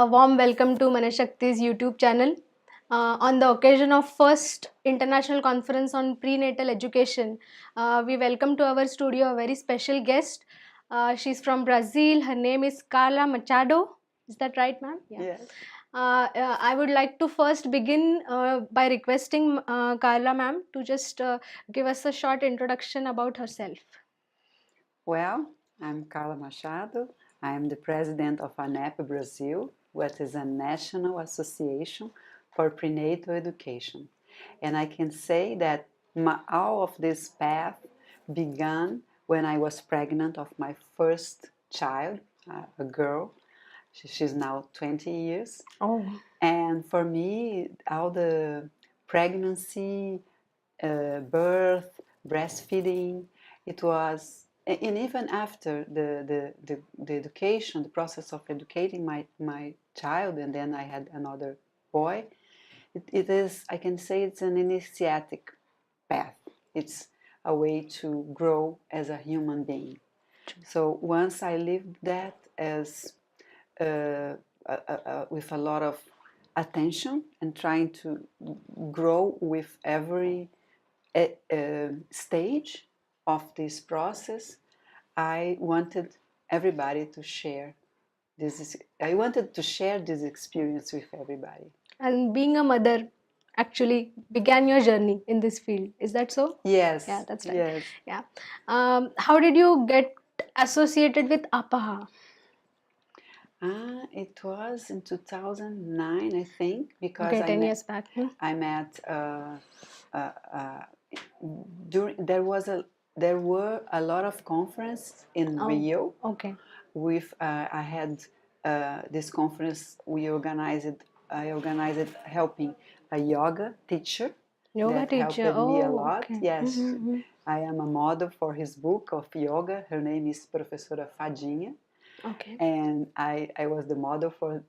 A warm welcome to Manashakti's YouTube channel. On the occasion of first international conference on prenatal education, we welcome to our studio a very special guest. She's from Brazil. Her name is Carla Machado. Is that right, ma'am? Yeah. Yes. I would like to first begin by requesting Carla ma'am to just give us a short introduction about herself. Well, I'm Carla Mashado. I am the president of ANEP Brazil, which is a national association for prenatal education. And I can say that all of this path began when I was pregnant of my first child, a girl. She's now 20 years. Oh. And for me, all the pregnancy, birth, breastfeeding, it was, and even after the education, the process of educating my child, and then I had another boy, it is, I can say it's an initiatic path. It's a way to grow as a human being. So once I lived that as with a lot of attention and trying to grow with every stage of this process, I wanted everybody to share this. I wanted to share this experience with everybody. And being a mother actually began your journey in this field. Is that so? Yes. Yeah, that's right. Yes. Yeah. How did you get associated with APAHA? It was in 2009, I think, because Okay, 10 years back. I met there were a lot of conferences in Rio. Okay. With I had this conference I organized helping a yoga teacher. Yoga teacher. Helped me a Oh, lot. okay. Yes. I am a model for his book of yoga. Her name is Professora Fadinha. Okay. And I was the model for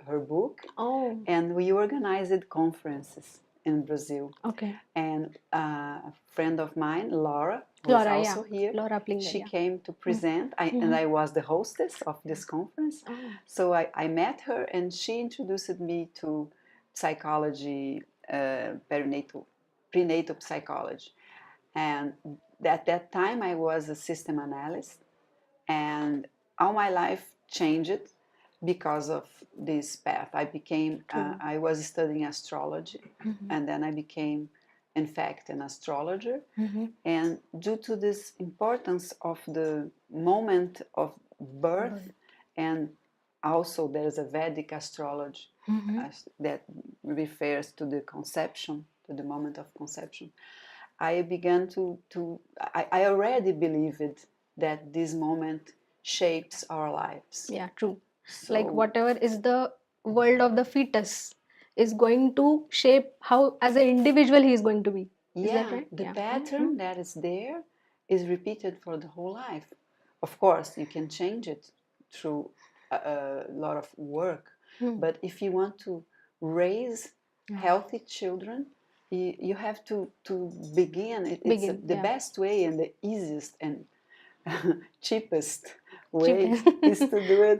her book. Oh. And we organized conferences in Brazil. Okay. And a friend of mine, Laura, who is also here, Laura Plinger, she came to present, and I was the hostess of this conference. Oh. So I met her, and she introduced me to psychology, prenatal psychology. And at that time, I was a system analyst, and all my life changed because of this path. I became, I was studying astrology, and then I became, in fact, an astrologer. And due to this importance of the moment of birth, and also there's a Vedic astrology that refers to the conception, to the moment of conception, I began I already believed that this moment shapes our lives. Yeah, true. So, like whatever is the world of the fetus is going to shape how as an individual he is going to be. Is that right? The pattern that is there is repeated for the whole life. Of course, you can change it through a lot of work, but if you want to raise healthy children, you have to begin. It's the best way and the easiest and cheapest way is to do it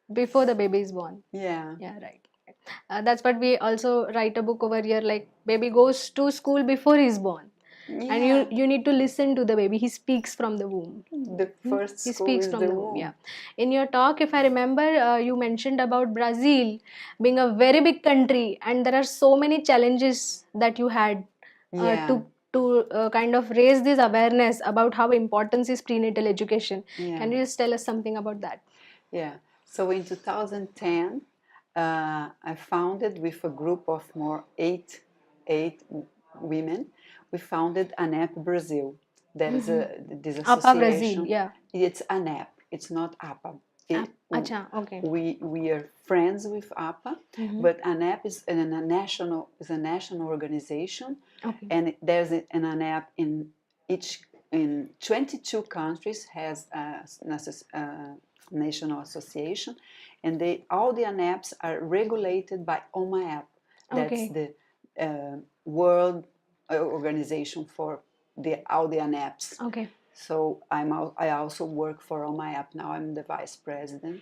before the baby is born. Yeah. Yeah, right. That's what we also write a book over here, like baby goes to school before he's born. Yeah. And you need to listen to the baby. He speaks from the womb. The first he speaks from the womb. Yeah. In your talk, if I remember, you mentioned about Brazil being a very big country, and there are so many challenges that you had to kind of raise this awareness about how important is prenatal education. Can you just tell us something about that? Yeah. So in 2010, I founded with a group of eight women. We founded ANEP Brazil. That is this association. APA Brazil, yeah. It's ANEP. It's not APA. Okay. We are friends with APA, but ANEP is a national organization, and there's an ANEP in 22 countries has a national association, and all the ANEPs are regulated by OMAAP. That's the world organization for all the ANEPs. So I also work for OMAAP now. I'm the vice president.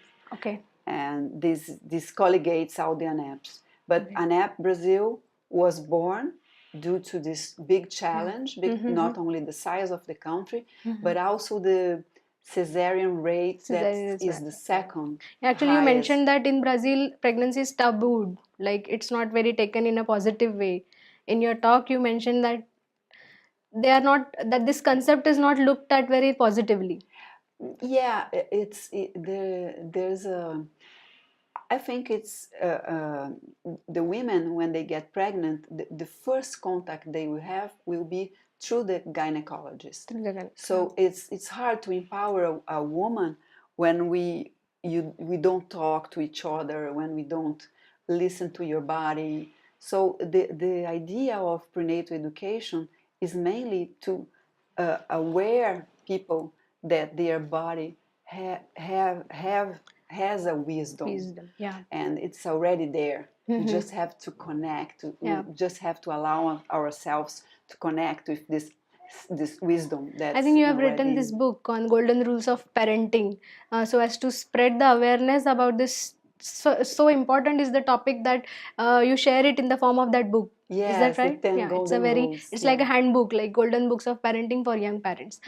and this colligates all the ANEPs. But ANEP Brazil was born due to this big challenge, not only the size of the country, but also the cesarean rate that is the second. Actually, you mentioned that in Brazil, pregnancy is tabooed, like it's not very taken in a positive way. In your talk, you mentioned that they are not, that this concept is not looked at very positively. Yeah, there's a. I think it's the women when they get pregnant, the first contact they will have will be through the gynecologist. So it's hard to empower a woman when we don't talk to each other, when we don't listen to your body. So the idea of prenatal education is mainly to aware people that their body has a wisdom. Yeah. And it's already there. We just have to connect. We just have to allow ourselves to connect with this wisdom. That's I think you have written this book on golden rules of parenting, so as to spread the awareness about this. So important is the topic that you share it in the form of that book. Yes, is that right? The 10 yeah, it's golden a very rules, it's like a handbook, like golden books of parenting for young parents.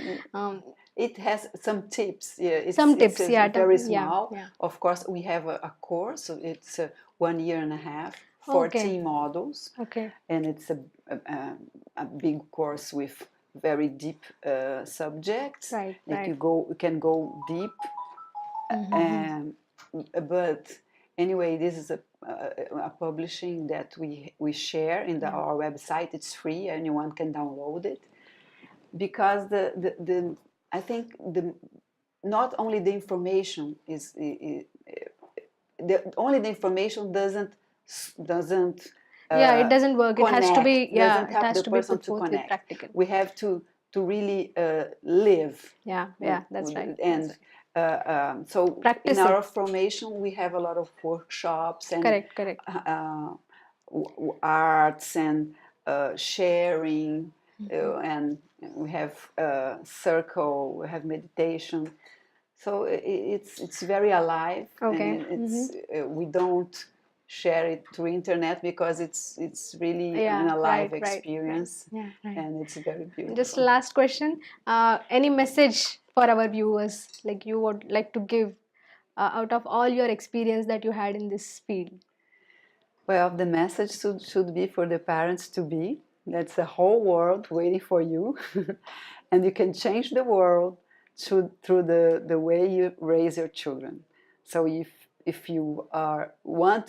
It has some tips. Yeah, it's very small. Yeah. Of course, we have a course. So it's 1 year and a half, 14 models. Okay. And it's a big course with very deep subjects. Right. You can go deep. But anyway, this is a publishing that we share in our website. It's free. Anyone can download it. Because I think not only the information only the information doesn't it doesn't work. Connect. It has to be Doesn't help the person to connect. Practical. We have to really live. That's right. And so practice in our formation we have a lot of workshops and correct. Arts and sharing, and we have circle, we have meditation. So it's very alive. Okay. And we don't share it through internet because it's really an alive experience. And it's very beautiful. Just last question, any message for our viewers, like you would like to give out of all your experience that you had in this field? Well, the message should be for the parents to be. That's a whole world waiting for you. And you can change the world through the way you raise your children. So if you want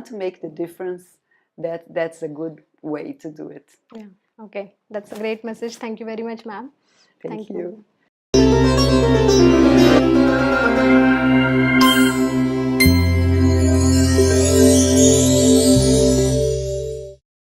to make the difference, that's a good way to do it. Yeah. Okay. That's a great message. Thank you very much, ma'am. Thank you.